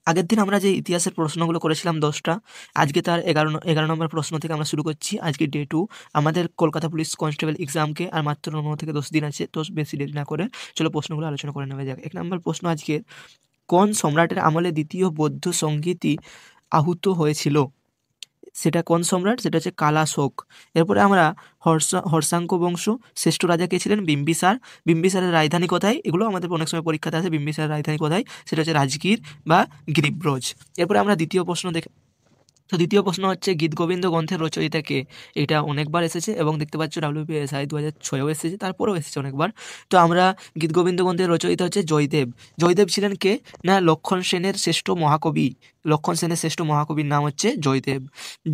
আগের দিন আমরা যে ইতিহাসের প্রশ্নগুলো করেছিলাম 10টা, আজকে তার 11 নম্বর প্রশ্ন থেকে আমরা শুরু করছি। আজকে ডে 2। আমাদের কলকাতা পুলিশ কনস্টেবল এক্সামকে আর মাত্র 9 থেকে 10 দিন আছে, তো বেশি দেরি না করে চলো প্রশ্নগুলো আলোচনা করে নেওয়া যাক। 1 নম্বর প্রশ্ন আজকে, কোন সম্রাটের আমলে দ্বিতীয় বৌদ্ধ সংগীতি আহুত হয়েছিল? সেটা কোন সম্রাট? সেটা হচ্ছে কালাশোক। এরপরে আমরা হর্ষাঙ্ক বংশ শ্রেষ্ঠ রাজা কে ছিলেন? বিম্বিসার। বিম্বিসারের রাজধানী কোথায়? এগুলো আমাদের অনেক সময় পরীক্ষাতে আসে। বিম্বিসারের রাজধানী কোথায়? সেটা হচ্ছে রাজগীর বা গিরিব্রজ। এরপরে আমরা দ্বিতীয় প্রশ্ন দেখে, তো দ্বিতীয় প্রশ্ন হচ্ছে গীতগোবিন্দ গ্রন্থের রচয়িতা কে? এটা অনেকবার এসেছে এবং দেখতে পাচ্ছ WPSI 2006-এও এসেছে, তারপরেও এসেছে অনেকবার। তো আমরা গীতগোবিন্দ গ্রন্থের রচয়িতা হচ্ছে জয়দেব। জয়দেব ছিলেন কে? না লক্ষণ সেনের শ্রেষ্ঠ মহাকবি। লক্ষণ সেনের শ্রেষ্ঠ মহাকবির নাম হচ্ছে জয়দেব।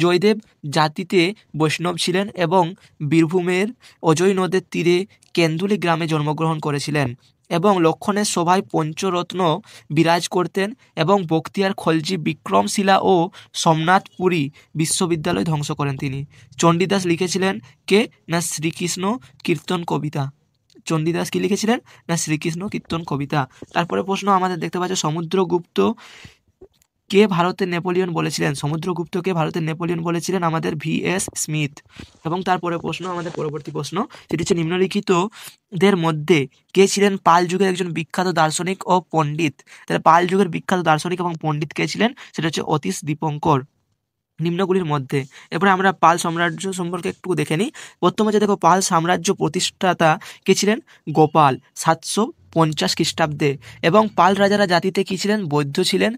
জয়দেব জাতিতে বৈষ্ণব ছিলেন এবং বীরভূমের অজয় নদের তীরে কেন্দুলি গ্রামে জন্মগ্রহণ করেছিলেন এবং লক্ষণের সভায় পঞ্চরত্ন বিরাজ করতেন এবং বখতিয়ার খলজি বিক্রমশিলা ও সোমনাথপুরী বিশ্ববিদ্যালয় ধ্বংস করেন তিনি। চণ্ডীদাস লিখেছিলেন কে? না শ্রীকৃষ্ণ কীর্তন কবিতা। চণ্ডীদাস কি লিখেছিলেন? না শ্রীকৃষ্ণ কীর্তন কবিতা। তারপরে প্রশ্ন আমাদের দেখতে পাচ্ছ, সমুদ্রগুপ্ত কে ভারতের নেপোলিয়ন বলেছিলেন? সমুদ্রগুপ্তকে ভারতের নেপোলিয়ন বলেছিলেন আমাদের VS স্মিথ। এবং তারপরে প্রশ্ন, আমাদের পরবর্তী প্রশ্ন, সেটি হচ্ছে নিম্নলিখিতদের মধ্যে কে ছিলেন পাল যুগের একজন বিখ্যাত দার্শনিক ও পণ্ডিত? তাহলে পাল যুগের বিখ্যাত দার্শনিক এবং পণ্ডিত কে ছিলেন? সেটা হচ্ছে অতীশ দীপঙ্কর। নিম্নগুলির মধ্যে, এরপরে আমরা পাল সাম্রাজ্য সম্পর্কে একটু দেখে নিই। প্রথমে যে দেখো, পাল সাম্রাজ্য প্রতিষ্ঠাতা কে ছিলেন? গোপাল, 750 খ্রিস্টাব্দে। এবং পাল রাজারা জাতিতে কি ছিলেন? বৌদ্ধ ছিলেন।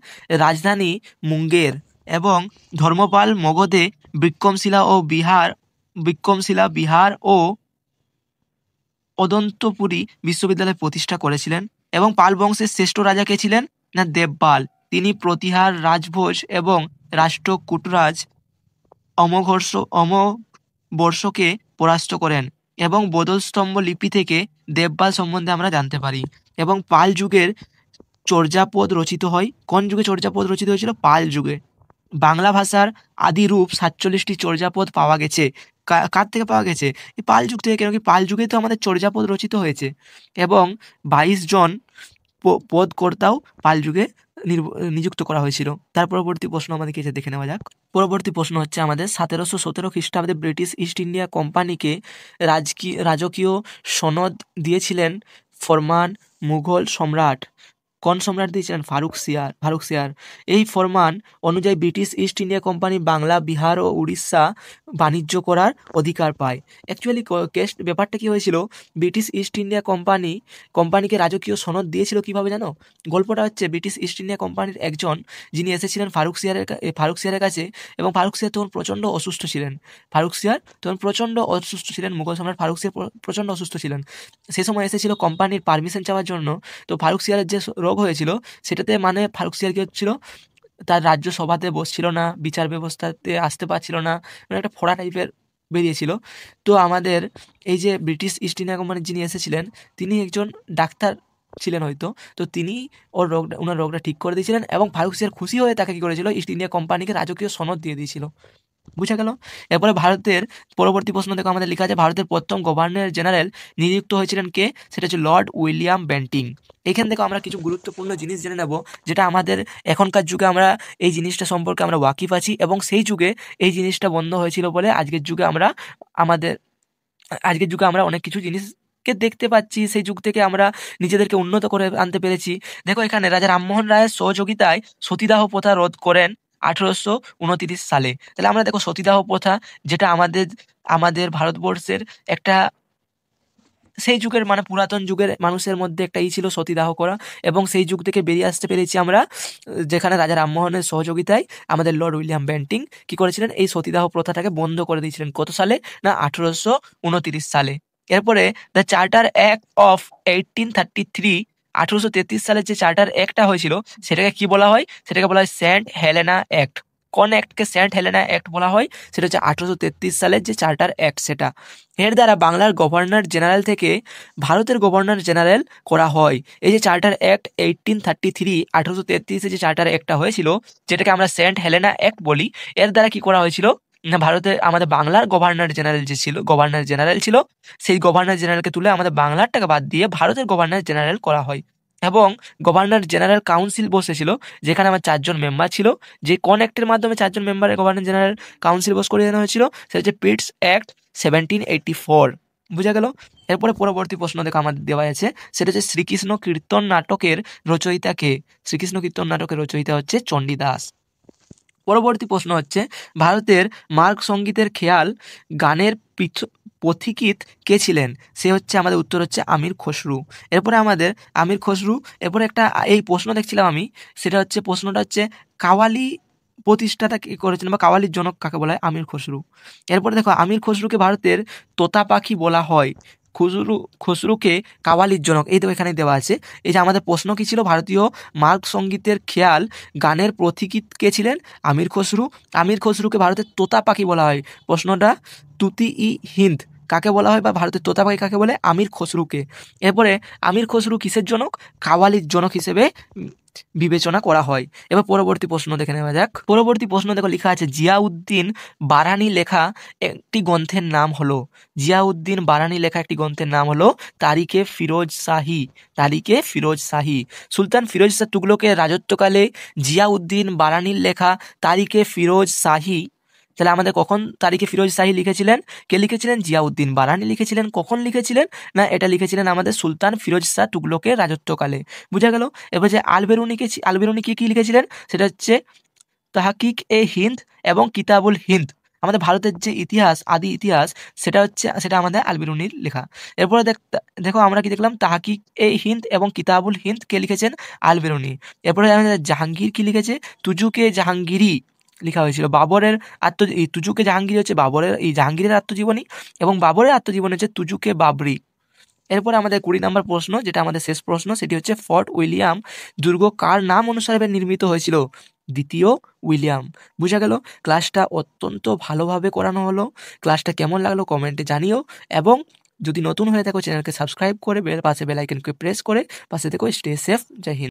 রাজধানী মুঙ্গের। এবং ধর্মপাল মগধে বিক্রমশিলা বিহার ও অদন্তপুরী বিশ্ববিদ্যালয় প্রতিষ্ঠা করেছিলেন। এবং পাল বংশের শ্রেষ্ঠ রাজা কে ছিলেন? না দেবপাল। তিনি প্রতিহার রাজভোজ এবং রাষ্ট্রকূটরাজ অমবর্ষকে পরাস্ত করেন এবং বদলস্তম্ভ লিপি থেকে দেবপাল সম্বন্ধে আমরা জানতে পারি। এবং পাল যুগের চর্যাপদ রচিত হয়। কোন যুগে চর্যাপদ রচিত হয়েছিল? পাল যুগে। বাংলা ভাষার আদি রূপ 47টি চর্যাপদ পাওয়া গেছে। কার থেকে পাওয়া গেছে? এই পাল যুগ থেকে, কেন কি পাল যুগেই তো আমাদের চর্যাপদ রচিত হয়েছে। এবং 22 জন পদকর্তাও পাল যুগে নিযুক্ত করা হয়েছিল। তার পরবর্তী প্রশ্ন আমাদের কিছু দেখে নেওয়া যাক। পরবর্তী প্রশ্ন হচ্ছে আমাদের, 1717 খ্রিস্টাব্দে ব্রিটিশ ইস্ট ইন্ডিয়া কোম্পানিকে রাজকীয় সনদ দিয়েছিলেন ফরমান মুঘল সম্রাট। কোন সম্রাট দিয়েছিলেন? ফারুক সিয়ার। এই ফরমান অনুযায়ী British East India Company Bangla, Bihar ও উড়িষ্যা বাণিজ্য করার অধিকার পায়। অ্যাকচুয়ালি ব্যাপারটা কি হয়েছিল? ব্রিটিশ ইস্ট ইন্ডিয়া কোম্পানিকে রাজকীয় সনদ দিয়েছিল কিভাবে জানো? গল্পটা হচ্ছে, ব্রিটিশ ইস্ট ইন্ডিয়া কোম্পানির একজন যিনি এসেছিলেন ফারুক সিয়ারের কাছে, এবং ফারুক সিয়ার তখন প্রচণ্ড অসুস্থ ছিলেন। মুঘল সম্রাট ফারুক সিয়ার প্রচণ্ড অসুস্থ ছিলেন। সে সময় এসেছিল কোম্পানির পারমিশন চাওয়ার জন্য। তো ফারুক সিয়ারের যে রোগ হয়েছিল, সেটাতে মানে ফারুক সিয়ার কি হচ্ছিল, তার রাজ্য সভাতে বসছিল না, বিচার ব্যবস্থাতে আসতে পারছিল না, মানে একটা ফোড়া টাইপের বেরিয়েছিল। তো আমাদের এই যে ব্রিটিশ ইস্ট ইন্ডিয়া কোম্পানির যিনি এসেছিলেন, তিনি একজন ডাক্তার ছিলেন হয়তো। তো তিনি ওনার রোগটা ঠিক করে দিয়েছিলেন এবং ফারুক সিয়ার খুশি হয়ে তাকে কি করেছিল? ইস্ট ইন্ডিয়া কোম্পানিকে রাজকীয় সনদ দিয়ে দিয়েছিল। বুঝা গেল? এরপরে ভারতের পরবর্তী প্রশ্ন দেখো, আমাদের লেখা আছে ভারতের প্রথম গভর্নর জেনারেল নিযুক্ত হয়েছিলেন কে? সেটা হচ্ছে লর্ড উইলিয়াম বেন্টিং। এখান থেকে আমরা কিছু গুরুত্বপূর্ণ জিনিস জেনে নেব, যেটা আমাদের এখনকার যুগে আমরা এই জিনিসটা সম্পর্কে আমরা ওয়াকিফ আছি, এবং সেই যুগে এই জিনিসটা বন্ধ হয়েছিল বলে আজকের যুগে আমরা অনেক কিছু জিনিসকে দেখতে পাচ্ছি। সেই যুগ থেকে আমরা নিজেদেরকে উন্নত করে আনতে পেরেছি। দেখো এখানে রাজা রামমোহন রায়ের সহযোগিতায় সতীদাহ প্রথা রোধ করেন 1829 সালে। তাহলে আমরা দেখো সতীদাহ প্রথা, যেটা আমাদের আমাদের ভারতবর্ষের একটা সেই যুগের মানে পুরাতন যুগের মানুষের মধ্যে একটা ছিল সতীদাহ করা, এবং সেই যুগ থেকে বেরিয়ে আসতে পেরেছি আমরা, যেখানে রাজা রামমোহনের সহযোগিতায় আমাদের লর্ড উইলিয়াম বেন্টিং কি করেছিলেন? এই সতীদাহ প্রথাটাকে বন্ধ করে দিয়েছিলেন। কত সালে? না 1829 সালে। এরপরে দ্য চার্টার অ্যাক্ট অফ 1833, 1833 সালের যে চার্টার অ্যাক্টটা হয়েছিল, সেটাকে কি বলা হয়? সেটাকে বলা হয় সেন্ট হেলেনা অ্যাক্ট। কোন অ্যাক্টকে সেন্ট হেলেনা অ্যাক্ট বলা হয়? সেটা হচ্ছে 1833 সালের যে চার্টার অ্যাক্ট সেটা। এর দ্বারা বাংলার গভর্নর জেনারেল থেকে ভারতের গভর্নর জেনারেল করা হয়। এই যে চার্টার অ্যাক্ট 1833, 1833 যে চার্টার অ্যাক্টটা হয়েছিল, যেটাকে আমরা সেন্ট হেলেনা অ্যাক্ট বলি, এর দ্বারা কি করা হয়েছিল? না ভারতের আমাদের বাংলার গভর্নর জেনারেল ছিল, সেই গভর্নর জেনারেলকে তুলে আমাদের বাংলারটাকে বাদ দিয়ে ভারতের গভর্নর জেনারেল করা হয়। এবং গভর্নর জেনারেল কাউন্সিল বসেছিল, যেখানে আমার 4 জন মেম্বার ছিল। যে কোন অ্যাক্টের মাধ্যমে 4 জন মেম্বারের গভর্নর জেনারেল কাউন্সিল বস করে দেওয়া হয়েছিল, সেটা হচ্ছে পিটস অ্যাক্ট 1784। বুঝা গেল। এরপরে পরবর্তী প্রশ্ন দেখো আমাদের দেওয়া আছে, সেটা হচ্ছে শ্রীকৃষ্ণ কীর্তন নাটকের রচয়িতা কে? শ্রীকৃষ্ণ কীর্তন নাটকের রচয়িতা হচ্ছে চণ্ডীদাস। পরবর্তী প্রশ্ন হচ্ছে, ভারতের মার্গ সঙ্গীতের খেয়াল গানের পথিকৃৎ কে ছিলেন? সে হচ্ছে, আমাদের উত্তর হচ্ছে আমির খসরু। এরপরে আমাদের আমির খসরু, এরপরে একটা এই প্রশ্ন দেখছিলাম আমি, সেটা হচ্ছে প্রশ্নটা হচ্ছে কাওয়ালি প্রতিষ্ঠাতা কে করেছিলেন বা কাওয়ালির জনক কাকে বলা হয়? আমির খসরু। এরপরে দেখো আমির খসরুকে ভারতের তোতা পাখি বলা হয়। খসরুকে কাওয়ালির জনক, এই তো এখানে দেওয়া আছে। এই যে আমাদের প্রশ্ন কি ছিল, ভারতীয় মার্গ সঙ্গীতের খেয়াল গানের পথিকৃৎ কে ছিলেন? আমির খসরু। আমির খসরুকে ভারতের তোতা পাখি বলা হয়। প্রশ্নটা তুতি-ই-হিন্দ কাকে বলা হয় বা ভারতের তোতা পাখি কাকে বলে? আমির খসরুকে। এরপরে আমির খসরু কিসের জনক? কাওয়ালির জনক হিসেবে বিবেচনা করা হয়। এবার পরবর্তী প্রশ্ন দেখে নেওয়া যাক। পরবর্তী প্রশ্ন দেখো লেখা আছে, জিয়াউদ্দিন বারানি লেখা একটি গ্রন্থের নাম হলো। জিয়াউদ্দিন বারানি লেখা একটি গ্রন্থের নাম হলো তারিখে ফিরোজ শাহী। তারিখে ফিরোজ শাহী। সুলতান ফিরোজ শাহ তুগলকের রাজত্বকালে জিয়াউদ্দিন বারানির লেখা তারিখে ফিরোজ শাহী, তাহলে আমাদের কখন তারিখে ফিরোজ শাহী লিখেছিলেন? কে লিখেছিলেন? জিয়াউদ্দিন বারানি লিখেছিলেন। কখন লিখেছিলেন? না, এটা লিখেছিলেন আমাদের সুলতান ফিরোজ শাহ তুগলকের রাজত্বকালে। বুঝা গেল। এবার যে আলবেরুনি কি লিখেছিলেন, সেটা হচ্ছে তাহকিক এ হিন্দ এবং কিতাবুল হিন্দ। আমাদের ভারতের যে ইতিহাস, আদি ইতিহাস, সেটা আমাদের আলবেরুনির লেখা। এরপরে দেখো আমরা কি দেখলাম, তাহকিক এ হিন্দ এবং কিতাবুল হিন্দ কে লিখেছেন? আলবেরুনি। এরপরে আমাদের জাহাঙ্গীর কি লিখেছে? তুজুকে জাহাঙ্গীরি লেখা হয়েছিল। বাবরের এই তুজুকে জাহাঙ্গীর হচ্ছে বাবরের, এই জাহাঙ্গীরের আত্মজীবনী, এবং বাবরের আত্মজীবনী হচ্ছে তুজুকে বাবরি। এরপরে আমাদের 20 নম্বর প্রশ্ন, যেটা আমাদের শেষ প্রশ্ন, সেটি হচ্ছে ফোর্ট উইলিয়াম দুর্গ কার নাম অনুসারে নির্মিত হয়েছিল? দ্বিতীয় উইলিয়াম। বুঝা গেল। ক্লাসটা অত্যন্ত ভালোভাবে করানো হলো। ক্লাসটা কেমন লাগলো কমেন্টে জানিও, এবং যদি নতুন হয়ে থাকো চ্যানেলকে সাবস্ক্রাইব করে পাশে বেল আইকনকে প্রেস করে পাশে থেকো। Stay safe. জয় হিন্দ।